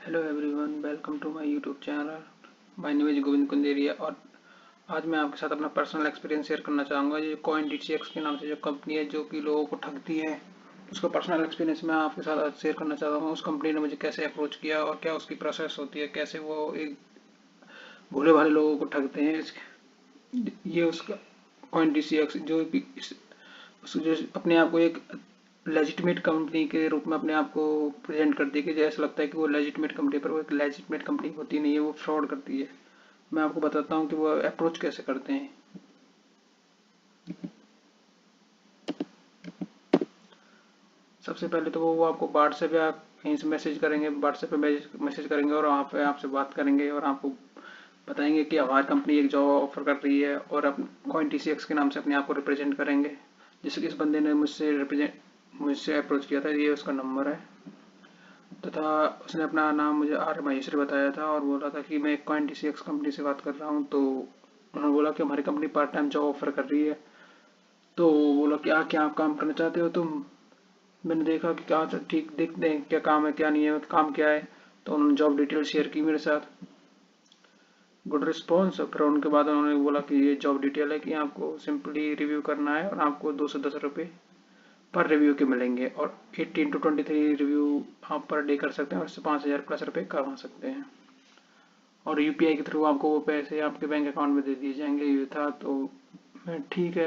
Hello everyone, welcome to my YouTube channel. My name is Govind Kunderiya और आज मैं आपके साथ अपना पर्सनल एक्सपीरियंस शेयर करना चाहूँगा। ये CoinDCX के नाम से जो कंपनी है जो कि लोगों को ठगती है, उसका पर्सनल एक्सपीरियंस मैं आपके साथ आज शेयर करना चाहता हूँ। उस कंपनी ने मुझे कैसे अप्रोच किया और क्या उसकी प्रोसेस होती है, कैसे वो एक भोले भाले लोगों को ठगते हैं। ये उसका CoinDCX जो अपने आप को एक लेजिटिमेट कंपनी के रूप में अपने आप को प्रेजेंट करती है कि जैसा लगता है कि वो लेजिटिमेट कंपनी, पर वो एक लेजिटिमेट कंपनी होती नहीं है, वो फ्रॉड करती है। मैं आपको बताता हूँ कि वो अप्रोच कैसे करते हैं। सबसे पहले तो वो आपको व्हाट्सएप या कहीं से मैसेज करेंगे, व्हाट्सएप पे मैसेज करेंगे और वहाँ पे आपसे बात करेंगे और आपको बताएंगे कि हमारी कंपनी एक जॉब ऑफर कर रही है और आप CoinDCX के नाम से अपने आप को रिप्रेजेंट करेंगे। जैसे कि इस बंदे ने मुझसे अप्रोच किया था, ये उसका नंबर है तथा उसने अपना नाम मुझे आर महेश्वरी बताया था और बोला था कि मैं CoinDCX कंपनी से बात कर रहा हूँ। तो उन्होंने बोला कि हमारी company part time job offer कर रही है। तो बोला क्या क्या आप काम करना चाहते हो तुम। मैंने देखा कि क्या ठीक, देखते हैं क्या काम है क्या नहीं है, काम क्या है। तो उन्होंने जॉब डिटेल शेयर की मेरे साथ, गुड रिस्पॉन्स। फिर उनके बाद उन्होंने बोला कि ये जॉब डिटेल है कि आपको सिंपली रिव्यू करना है और आपको 210 रुपये पर रिव्यू के मिलेंगे और 18 to 23 रिव्यू आप पर डे कर सकते हैं और इससे 5,000+ रुपये कमा सकते हैं और यूपीआई के थ्रू आपको वो पैसे आपके बैंक अकाउंट में दे दिए जाएंगे। ये था तो मैं ठीक है,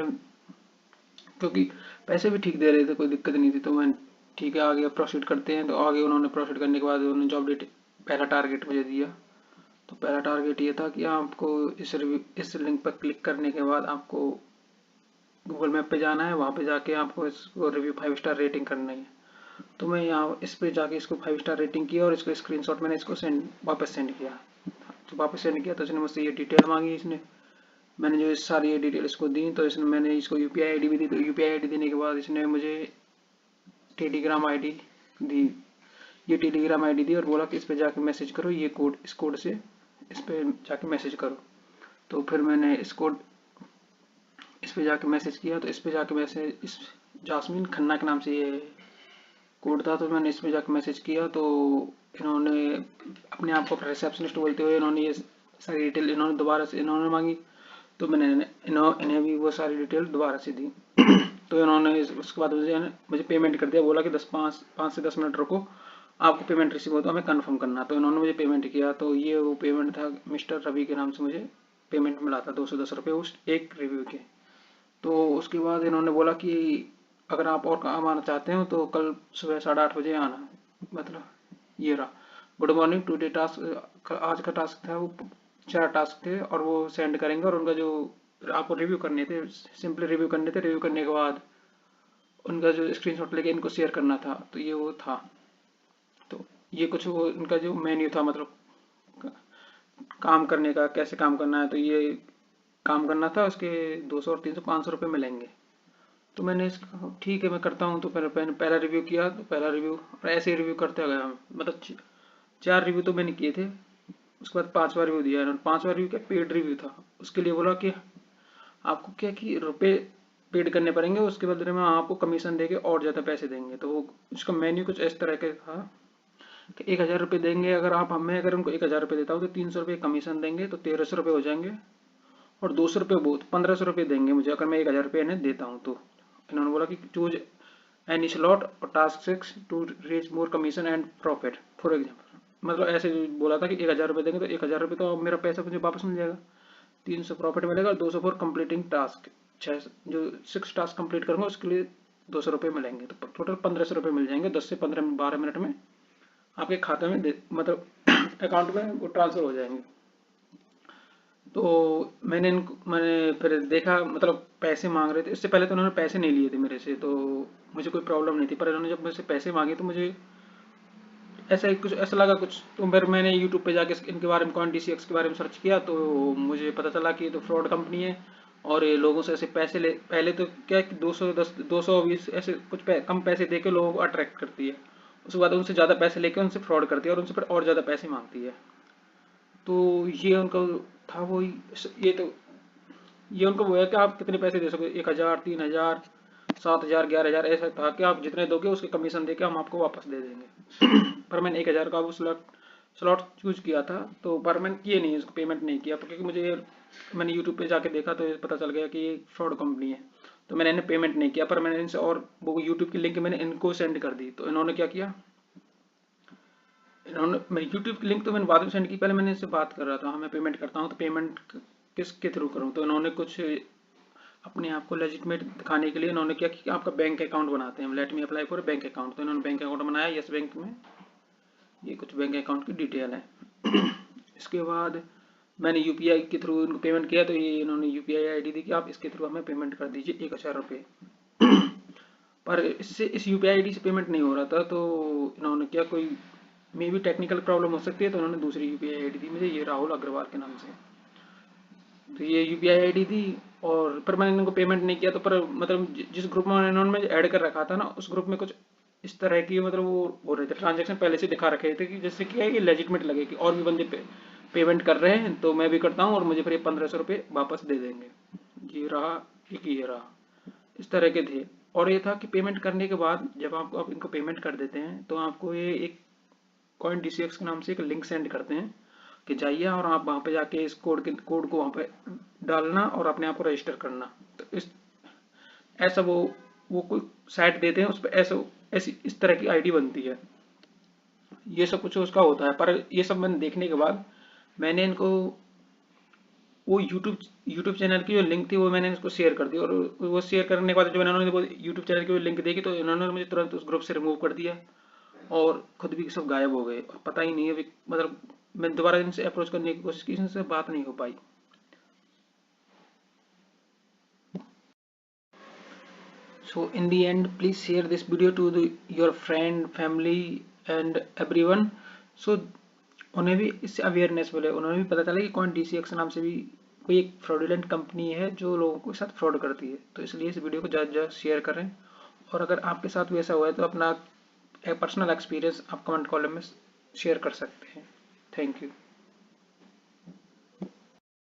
क्योंकि पैसे भी ठीक दे रहे थे, कोई दिक्कत नहीं थी। तो मैं ठीक है, आगे प्रोसीड करते हैं। तो आगे उन्होंने प्रोसीड करने के बाद उन्होंने जॉब डेट पहला टारगेट मुझे दिया। तो पहला टारगेट ये था कि आपको इस लिंक पर क्लिक करने के बाद आपको गूगल मैप पे जाना है, वहाँ पे जाके आपको इसको रिव्यू 5 स्टार रेटिंग करनी है। तो मैं यहाँ इस पे जाके इसको 5 स्टार रेटिंग किया और इसको स्क्रीनशॉट मैंने इसको वापस सेंड किया। तो वापस सेंड किया तो इसने मुझसे ये डिटेल मांगी। इसने मैंने जो सारी ये डिटेल इसको दी, तो इसने मैंने इसको यूपीआई आईडी भी दी। तो यूपीआई आईडी देने के बाद इसने मुझे टेलीग्राम आईडी दी। ये टेलीग्राम आईडी दी और बोला कि इस पे जाके मैसेज करो, ये कोड, इस कोड से इस पे जाके मैसेज करो। तो फिर मैंने इस पे जाके मैसेज किया। तो इस पे जाके मैसेज, इस जासमीन खन्ना के नाम से ये कोड था। तो मैंने इसमें जाके मैसेज किया। तो इन्होंने अपने आप को रिसेप्शनिस्ट बोलते हुए इन्होंने ये सारी डिटेल इन्होंने दोबारा से इन्होंने मांगी। तो मैंने इन्हें भी वो सारी डिटेल दोबारा से दी। तो इन्होंने उसके बाद मुझे पेमेंट कर दिया। बोला कि 5 से 10 मिनट रुको, आपको पेमेंट रिसीव हो तो हमें कंफर्म करना। तो इन्होंने मुझे पेमेंट किया। तो ये वो पेमेंट था, मिस्टर रवि के नाम से मुझे पेमेंट मिला था 210 रुपये उस एक रिव्यू के। तो उसके बाद इन्होंने बोला कि अगर आप और काम आना चाहते हो तो कल सुबह 8:30 बजे आना। मतलब ये रहा, गुड मॉर्निंग टुडे टास्क। आज का टास्क था, वो 4 टास्क थे और वो सेंड करेंगे और उनका जो आपको रिव्यू करने थे, सिंपली रिव्यू करने थे। रिव्यू करने के बाद उनका जो स्क्रीनशॉट लेके इनको शेयर करना था। तो ये वो था। तो ये कुछ वो उनका जो मेन्यू था, मतलब काम करने का, कैसे काम करना है। तो ये काम करना था, उसके 200 और 300 500 रुपये मिलेंगे। तो मैंने इसका ठीक है मैं करता हूँ। तो फिर मैंने पहला रिव्यू किया। तो पहला रिव्यू ऐसे ही रिव्यू करते गया, मतलब 4 रिव्यू तो मैंने किए थे। उसके बाद 5वां रिव्यू दिया इन्होंने। 5वां रिव्यू क्या पेड रिव्यू था। उसके लिए बोला कि आपको क्या कि रुपए पेड करने पड़ेंगे, उसके बदले में आपको कमीशन देके और ज़्यादा पैसे देंगे। तो वो उसका मेन्यू कुछ इस तरह का था कि 1,000 रुपये देंगे अगर आप, हमें अगर उनको 1,000 रुपये देता हूँ तो 300 रुपये कमीशन देंगे, तो 1,300 रुपये हो जाएंगे। और 200 रुपये बहुत 1,500 रुपये देंगे मुझे अगर मैं 1,000 रुपये इन्हें देता हूँ। तो इन्होंने बोला कि चूज एनी स्लॉट और task 6 to reach more commission and profit for example. मतलब ऐसे बोला था कि 1,000 रुपये देंगे तो 1,000 रुपये तो मेरा पैसा मुझे वापस मिल जाएगा, 300 प्रॉफिट मिलेगा और 200 फॉर कंप्लीटिंग टास्क। 6 जो 6 टास्क कंप्लीट करूंगा उसके लिए 200 रुपये मिलेंगे। तो टोटल 1,500 रुपये मिल जाएंगे। 10 से 12 मिनट में आपके खाते में मतलब अकाउंट में वो ट्रांसफर हो जाएंगे। तो मैंने फिर देखा, मतलब पैसे मांग रहे थे। इससे पहले तो उन्होंने पैसे नहीं लिए थे मेरे से, तो मुझे कोई प्रॉब्लम नहीं थी। पर इन्होंने जब मुझसे पैसे मांगे तो मुझे ऐसा ही कुछ ऐसा लगा कुछ। तो फिर मैंने यूट्यूब पे जाके इनके बारे में, CoinDCX के बारे में सर्च किया। तो मुझे पता चला कि ये तो फ्रॉड कंपनी है और ये लोगों से ऐसे पैसे ले, पहले तो क्या है कि 210 220 ऐसे कुछ कम पैसे दे के लोगों को अट्रैक्ट करती है। उसके बाद उनसे ज़्यादा पैसे लेके उनसे फ्रॉड करती है और उनसे फिर और ज़्यादा पैसे मांगती है। तो ये उनका था वो ये तो ये उनको वो है कि आप कितने पैसे दे सको, 1,000, 3,000, 7,000, 11,000, ऐसा था कि आप जितने दोगे उसके कमीशन देके हम आपको वापस दे देंगे। पर मैंने 1,000 का उस स्लॉट चूज किया था, तो पर मैंने किए नहीं, इसको पेमेंट नहीं किया, क्योंकि मुझे मैंने यूट्यूब पे जाके देखा तो ये पता चल गया कि ये फ्रॉड कंपनी है। तो मैंने इन्हें पेमेंट नहीं किया, पर मैंने इनसे और वो यूट्यूब की लिंक मैंने इनको सेंड कर दी। तो इन्होंने क्या किया, इन्होंने मैं यूट्यूब की लिंक तो मैंने बाद में सेंड की, पहले मैंने इनसे बात कर रहा था, हाँ मैं पेमेंट करता हूँ, तो पेमेंट किसके थ्रू करूँ। तो इन्होंने कुछ अपने आप को लेजिटमेट दिखाने के लिए इन्होंने क्या कि आपका बैंक अकाउंट बनाते हैं, let me apply for bank account. तो इन्होंने बैंक अकाउंट बनाया यस बैंक में, ये कुछ बैंक अकाउंट की डिटेल है। इसके बाद मैंने यूपीआई के थ्रू इनको पेमेंट किया, तो ये इन्होंने यूपीआई आईडी दी कि आप इसके थ्रू हमें पेमेंट कर दीजिए 1000 रुपये। पर इससे इस यूपीआई आईडी से पेमेंट नहीं हो रहा था, तो इन्होंने क्या, कोई मे भी टेक्निकल प्रॉब्लम हो सकती है, तो उन्होंने दूसरी यूपीआई आईडी दी मुझे, ये राहुल अग्रवाल के नाम से। तो ये यूपीआई आईडी दी, और पर मैंने इनको पेमेंट नहीं किया। तो पर मतलब जिस ग्रुप में इन्होंने मुझे ऐड कर रखा था ना, उस ग्रुप में कुछ इस तरह की मतलब वो हो रहे थे ट्रांजेक्शन, पहले से दिखा रखे थे कि जैसे कि ये लेजिटमेट लगे कि और भी बंदे पेमेंट कर रहे हैं, तो मैं भी करता हूँ और मुझे फिर ये 1500 रुपये वापस दे देंगे। ये रहा, एक ये रहा, इस तरह के थे। और ये था कि पेमेंट करने के बाद जब आपको आप इनको पेमेंट कर देते हैं, तो आपको ये एक कॉइन DCX के नाम से एक लिंक सेंड करते हैं कि जाइए और आप वहाँ पे जाके इस कोड को वहाँ पे डालना और अपने आप को रजिस्टर करना। तो इस ऐसा वो कोई साइट देते हैं, उस पर ऐसा ऐसी इस तरह की आईडी बनती है। ये सब कुछ उसका होता है। पर ये सब मैंने देखने के बाद मैंने इनको वो यूट्यूब चैनल की जो लिंक थी वो मैंने इसको शेयर कर दी, और वो शेयर करने के बाद जब इन्होंने वो यूट्यूब चैनल की लिंक देखी, तो इन्होंने मुझे तुरंत उस ग्रुप से रिमूव कर दिया और खुद भी सब गायब हो गए। और पता ही नहीं है अभी, मतलब मैं दोबारा इनसे अप्रोच करने की कोशिश की, इनसे बात नहीं हो पाई। So in the end, please share this video to your friend, family and everyone. So उन्हें भी इससे अवेयरनेस मिले, उन्हें भी पता चले कि कौन DCX नाम से भी कोई एक फ्रॉडुलेंट कंपनी है जो लोगों के साथ फ्रॉड करती है। तो इसलिए इस वीडियो को ज़्यादा से ज़्यादा शेयर करें, और अगर आपके साथ भी ऐसा हुआ है तो अपना पर्सनल एक्सपीरियंस आप कमेंट कॉलम में शेयर कर सकते हैं। Thank you.